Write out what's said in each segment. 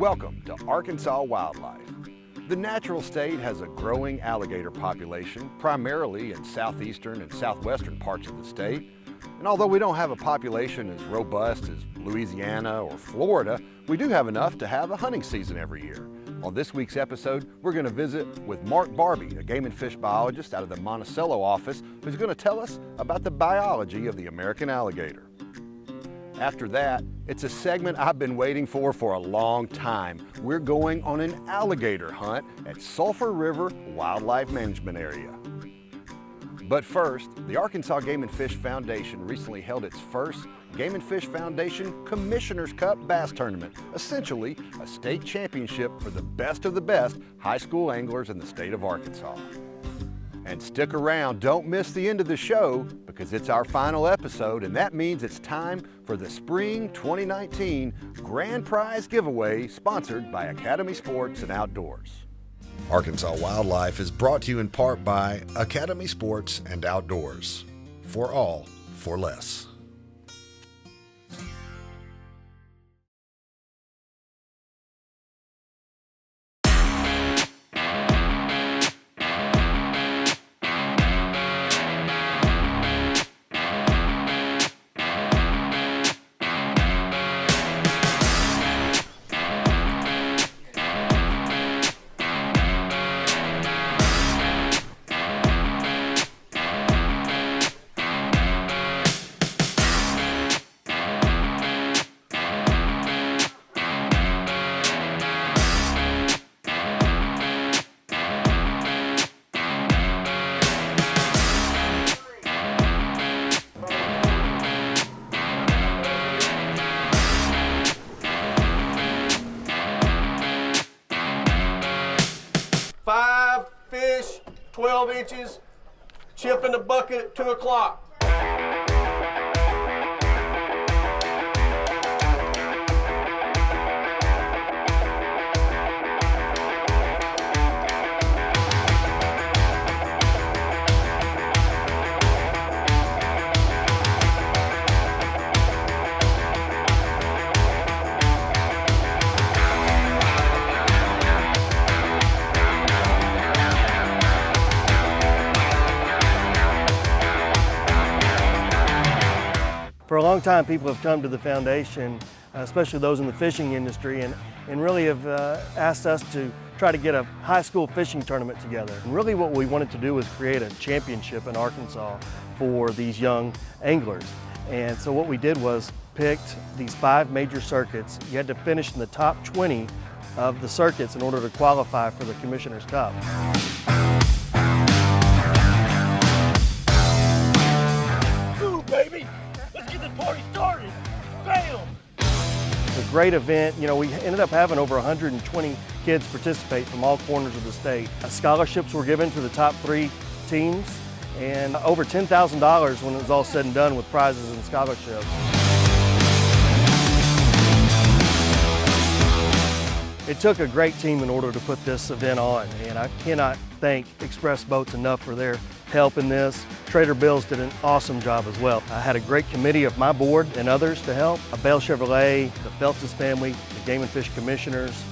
Welcome to Arkansas Wildlife. The natural state has a growing alligator population, primarily in southeastern and southwestern parts of the state. And although we don't have a population as robust as Louisiana or Florida, we do have enough to have a hunting season every year. On this week's episode, we're going to visit with Mark Barbie, a game and fish biologist out of the Monticello office, who's going to tell us about the biology of the American alligator. After that, it's a segment I've been waiting for a long time. We're going on an alligator hunt at Sulphur River Wildlife Management Area. But first, the Arkansas Game and Fish Foundation recently held its first Game and Fish Foundation Commissioner's Cup Bass Tournament, essentially a state championship for the best of the best high school anglers in the state of Arkansas. And stick around, don't miss the end of the show because it's our final episode, and that means it's time for the Spring 2019 Grand Prize Giveaway sponsored by Academy Sports and Outdoors. Arkansas Wildlife is brought to you in part by Academy Sports and Outdoors. For all, for less. Five fish, 12 inches, chip in the bucket at 2 o'clock. For a long time, people have come to the foundation, especially those in the fishing industry, and really have asked us to try to get a high school fishing tournament together. And really what we wanted to do was create a championship in Arkansas for these young anglers. And so what we did was picked these 5 major circuits. You had to finish in the top 20 of the circuits in order to qualify for the Commissioner's Cup. Party started! Bam! It's a great event. You know, we ended up having over 120 kids participate from all corners of the state. Scholarships were given to the top 3 teams, and over $10,000 when it was all said and done with prizes and scholarships. It took a great team in order to put this event on, and I cannot thank Express Boats enough for their help in this. Trader Bills did an awesome job as well. I had a great committee of my board and others to help. Bale Chevrolet, the Feltz's family, the Game and Fish Commissioners,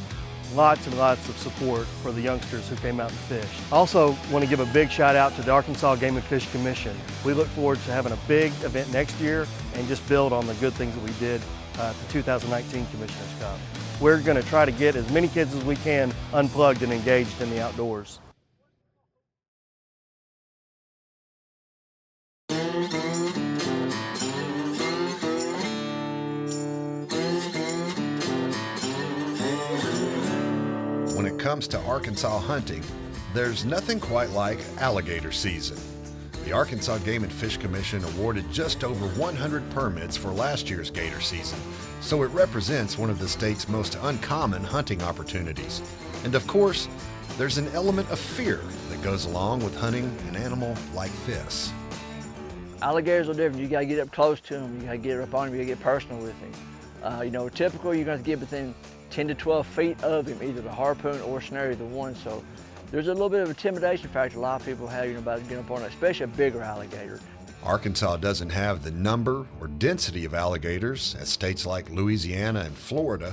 lots and lots of support for the youngsters who came out to fish. I also want to give a big shout out to the Arkansas Game and Fish Commission. We look forward to having a big event next year and just build on the good things that we did at the 2019 Commissioner's Cup. We're going to try to get as many kids as we can unplugged and engaged in the outdoors. When it comes to Arkansas hunting, there's nothing quite like alligator season. The Arkansas Game and Fish Commission awarded just over 100 permits for last year's gator season, so it represents one of the state's most uncommon hunting opportunities. And of course, there's an element of fear that goes along with hunting an animal like this. Alligators are different. You gotta get up close to them. You gotta get up on them. You gotta get personal with them. You know, typically you're gonna get within 10 to 12 feet of him, either the harpoon or snare, either one. So there's a little bit of intimidation factor a lot of people have, you know, about getting up on it, especially a bigger alligator. Arkansas doesn't have the number or density of alligators as states like Louisiana and Florida,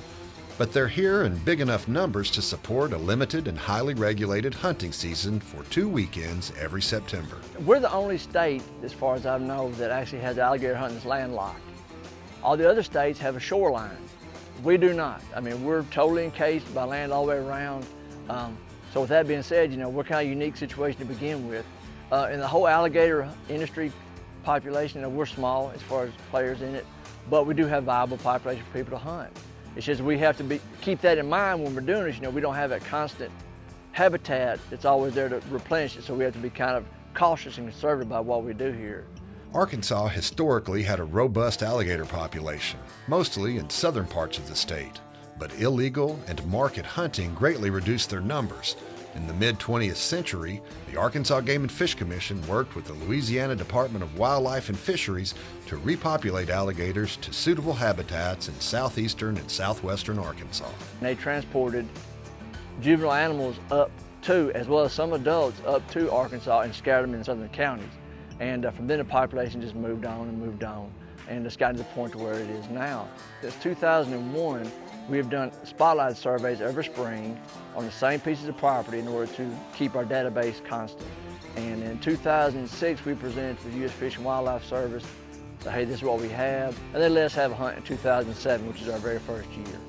but they're here in big enough numbers to support a limited and highly regulated hunting season for 2 weekends every September. We're the only state, as far as I know, that actually has alligator hunting that's landlocked. All the other states have a shoreline. We do not. I mean, we're totally encased by land all the way around. So with that being said, we're kind of a unique situation to begin with. In the whole alligator industry population, we're small as far as players in it, but we do have viable population for people to hunt. It's just we have to keep that in mind when we're doing this. We don't have that constant habitat that's always there to replenish it, so we have to be kind of cautious and conservative about what we do here. Arkansas historically had a robust alligator population, mostly in southern parts of the state, but illegal and market hunting greatly reduced their numbers. In the mid-20th century, the Arkansas Game and Fish Commission worked with the Louisiana Department of Wildlife and Fisheries to repopulate alligators to suitable habitats in southeastern and southwestern Arkansas. They transported juvenile animals up to, as well as some adults, up to Arkansas and scattered them in southern counties. And from then the population just moved on and moved on, and it's gotten to the point to where it is now. Since 2001, we have done spotlight surveys every spring on the same pieces of property in order to keep our database constant. And in 2006, we presented to the U.S. Fish and Wildlife Service, so hey, this is what we have. And they let us have a hunt in 2007, which is our very first year.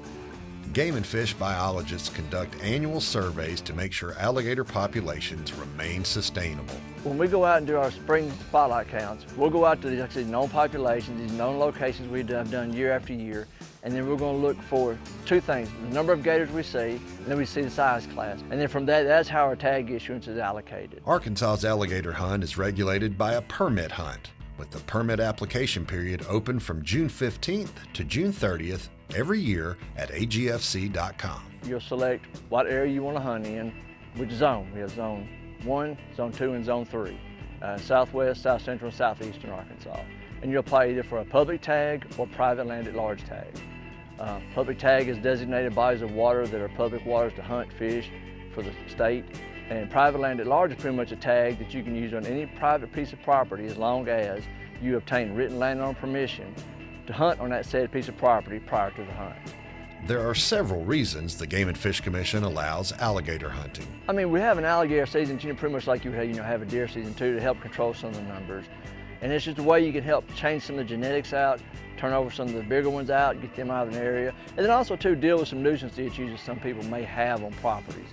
Game and fish biologists conduct annual surveys to make sure alligator populations remain sustainable. When we go out and do our spring spotlight counts, we'll go out to these known populations, these known locations we have done year after year, and then we're going to look for two things: the number of gators we see, and then we see the size class. And then from that, that's how our tag issuance is allocated. Arkansas's alligator hunt is regulated by a permit hunt, with the permit application period open from June 15th to June 30th every year at agfc.com. You'll select what area you want to hunt in, which zone. We have zone 1, zone 2, and zone 3. Southwest, south central, and southeastern Arkansas. And you'll apply either for a public tag or private land at large tag. Public tag is designated bodies of water that are public waters to hunt fish for the state. And private land at large is pretty much a tag that you can use on any private piece of property as long as you obtain written landowner permission to hunt on that said piece of property prior to the hunt. There are several reasons the Game and Fish Commission allows alligator hunting. I mean, we have an alligator season, pretty much like you have a deer season too, to help control some of the numbers. And it's just a way you can help change some of the genetics out, turn over some of the bigger ones out, get them out of an area, and then also too deal with some nuisance issues that some people may have on properties.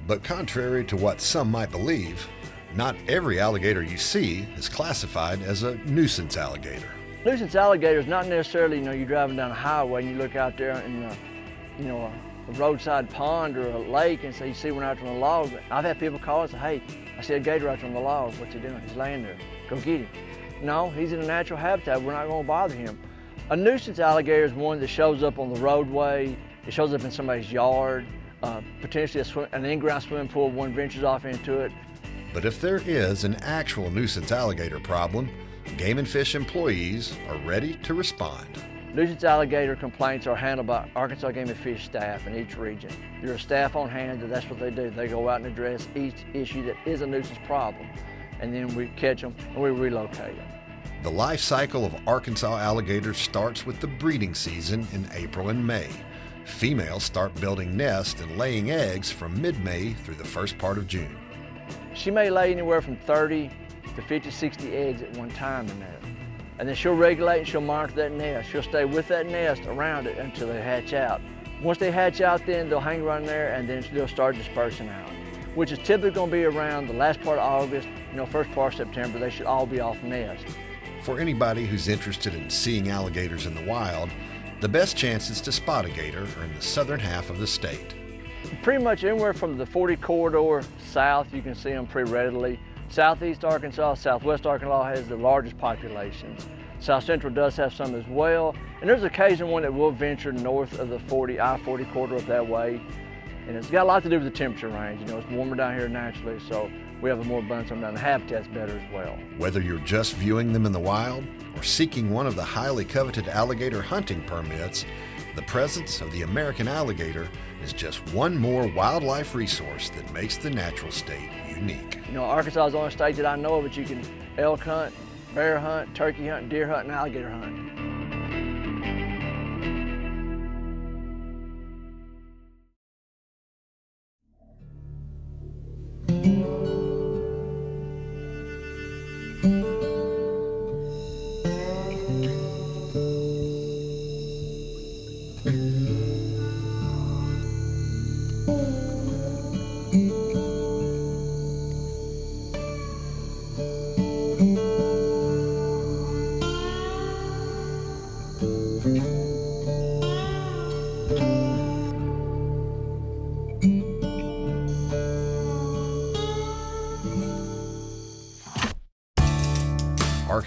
But contrary to what some might believe, not every alligator you see is classified as a nuisance alligator. Nuisance alligator is not necessarily, you're driving down a highway and you look out there in a roadside pond or a lake and say you see one out on the log. I've had people call and say, hey, I see a gator out on the log. What's he doing? He's laying there. Go get him. No, he's in a natural habitat. We're not going to bother him. A nuisance alligator is one that shows up on the roadway. It shows up in somebody's yard, potentially an in-ground swimming pool. One ventures off into it. But if there is an actual nuisance alligator problem, Game and Fish employees are ready to respond. Nuisance alligator complaints are handled by Arkansas Game and Fish staff in each region. There are staff on hand, and that's what they do. They go out and address each issue that is a nuisance problem, and then we catch them and we relocate them. The life cycle of Arkansas alligators starts with the breeding season in April and May. Females start building nests and laying eggs from mid-May through the first part of June. She may lay anywhere from 30 to 50, 60 eggs at one time in there. And then she'll regulate and she'll monitor that nest. She'll stay with that nest around it until they hatch out. Once they hatch out, then they'll hang around there and then they'll start dispersing out, which is typically going to be around the last part of August, first part of September. They should all be off nest. For anybody who's interested in seeing alligators in the wild, the best chances to spot a gator are in the southern half of the state. Pretty much anywhere from the 40 corridor south, you can see them pretty readily. Southeast Arkansas, southwest Arkansas has the largest populations. South Central does have some as well. And there's occasionally one that will venture north of the I-40 corridor up that way. And it's got a lot to do with the temperature range. It's warmer down here naturally, so we have a more abundance on down. The habitat's better as well. Whether you're just viewing them in the wild or seeking one of the highly coveted alligator hunting permits, the presence of the American alligator is just one more wildlife resource that makes the natural state unique. Arkansas is the only state that I know of that you can elk hunt, bear hunt, turkey hunt, deer hunt, and alligator hunt.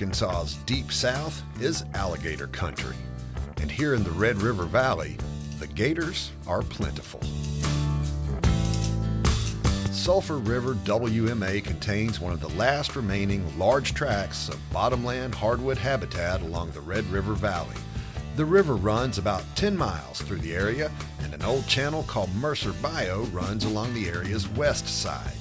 Arkansas's deep south is alligator country. And here in the Red River Valley, the gators are plentiful. Sulphur River WMA contains one of the last remaining large tracts of bottomland hardwood habitat along the Red River Valley. The river runs about 10 miles through the area, and an old channel called Mercer Bayou runs along the area's west side.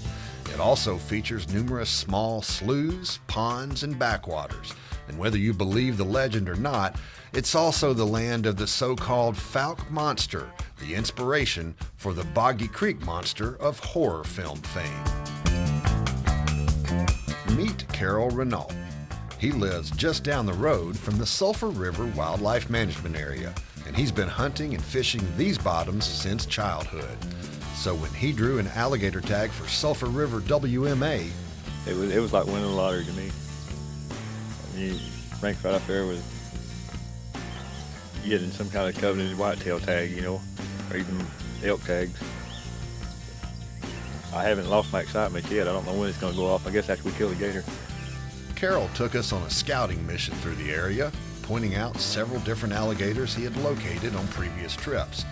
It also features numerous small sloughs, ponds, and backwaters. And whether you believe the legend or not, it's also the land of the so-called Fouke monster, the inspiration for the Boggy Creek monster of horror film fame. Meet Carol Renault. He lives just down the road from the Sulphur River Wildlife Management Area, and he's been hunting and fishing these bottoms since childhood. So when he drew an alligator tag for Sulphur River WMA, it was like winning the lottery to me. You rank right up there with getting some kind of coveted whitetail tag, you know, or even elk tags. I haven't lost my excitement yet. I don't know when it's going to go off. I guess after we kill the gator. Carol took us on a scouting mission through the area, pointing out several different alligators he had located on previous trips.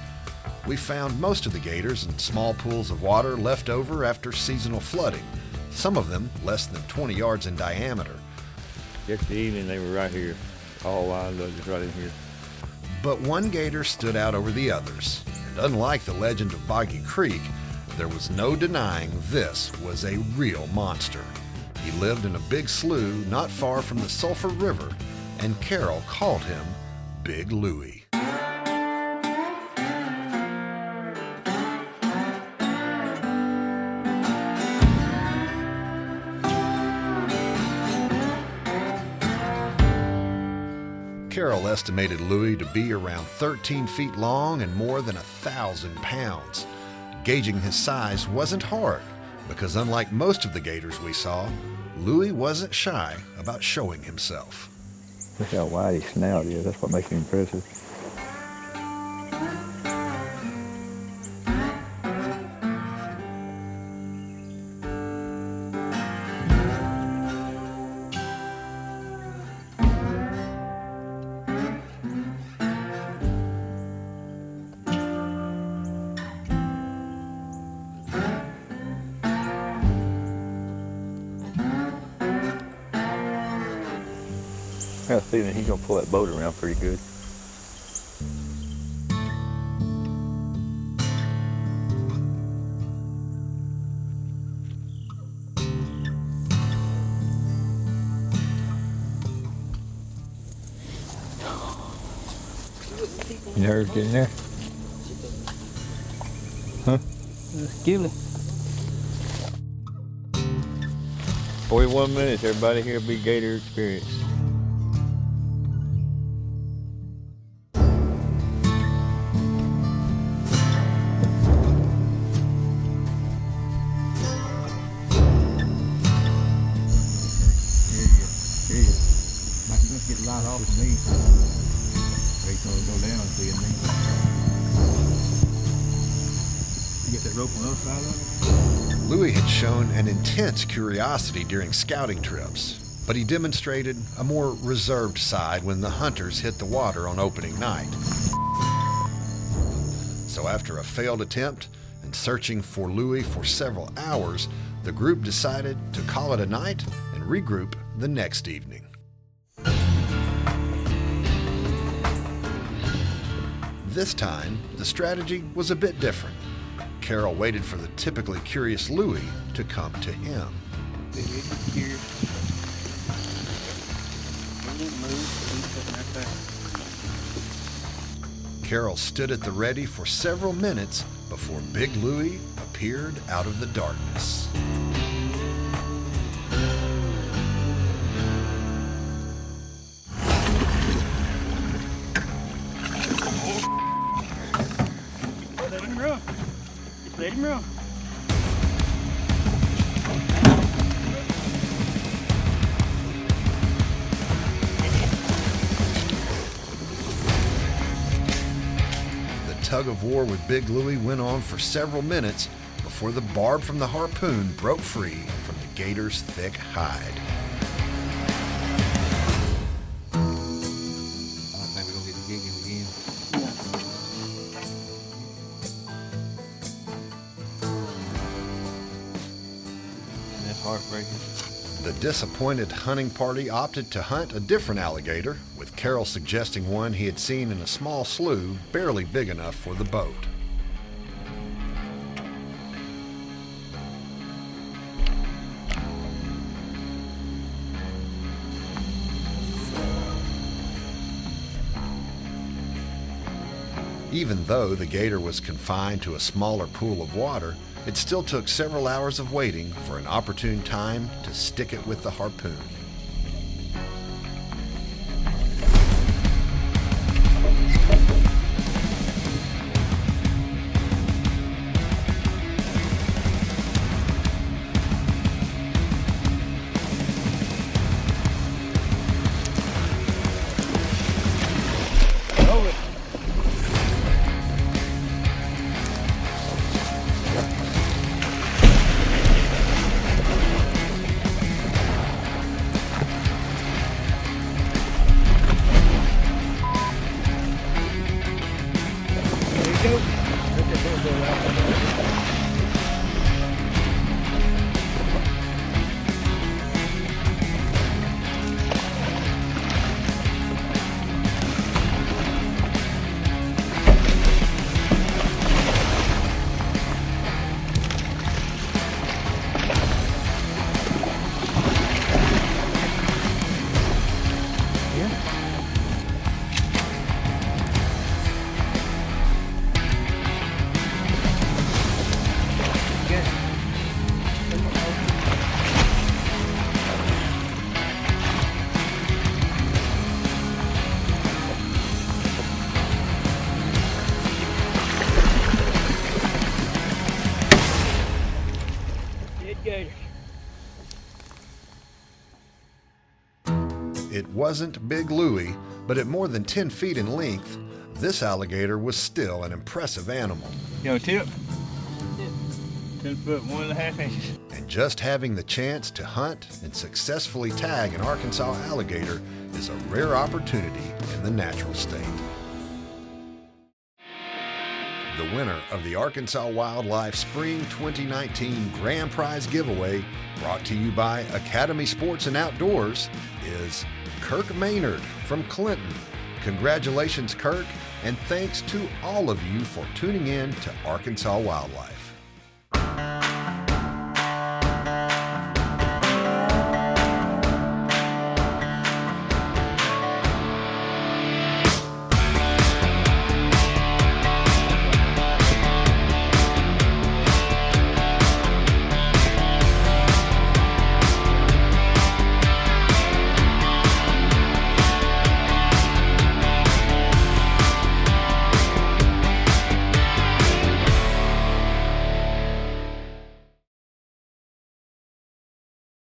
We found most of the gators in small pools of water left over after seasonal flooding, some of them less than 20 yards in diameter. Yesterday evening they were right here, all lined up, just right in here. But one gator stood out over the others, and unlike the legend of Boggy Creek, there was no denying this was a real monster. He lived in a big slough not far from the Sulphur River, and Carol called him Big Louie. Carol estimated Louie to be around 13 feet long and more than 1,000 pounds. Gauging his size wasn't hard, because unlike most of the gators we saw, Louie wasn't shy about showing himself. Look how wide his snout is. That's what makes him impressive. I got a feeling he's gonna pull that boat around pretty good. You nerves getting there? Huh? Gilly. 41 minutes, everybody here, big gator experience. Get right off of me. Wait till it go down and see me. You get that rope on the other side of it? Louie had shown an intense curiosity during scouting trips, but he demonstrated a more reserved side when the hunters hit the water on opening night. So after a failed attempt and searching for Louie for several hours, the group decided to call it a night and regroup the next evening. This time, the strategy was a bit different. Carol waited for the typically curious Louie to come to him. Carol stood at the ready for several minutes before Big Louie appeared out of the darkness. Let him run. The tug of war with Big Louie went on for several minutes before the barb from the harpoon broke free from the gator's thick hide. gigging again. And that's heartbreaking. The disappointed hunting party opted to hunt a different alligator, with Carroll suggesting one he had seen in a small slough barely big enough for the boat. Even though the gator was confined to a smaller pool of water, it still took several hours of waiting for an opportune time to stick it with the harpoon. It wasn't Big Louie, but at more than 10 feet in length, this alligator was still an impressive animal. Yo, Tip. 10 foot, 1.5 inches. And just having the chance to hunt and successfully tag an Arkansas alligator is a rare opportunity in the natural state. The winner of the Arkansas Wildlife Spring 2019 Grand Prize Giveaway, brought to you by Academy Sports and Outdoors, is Kirk Maynard from Clinton. Congratulations, Kirk, and thanks to all of you for tuning in to Arkansas Wildlife.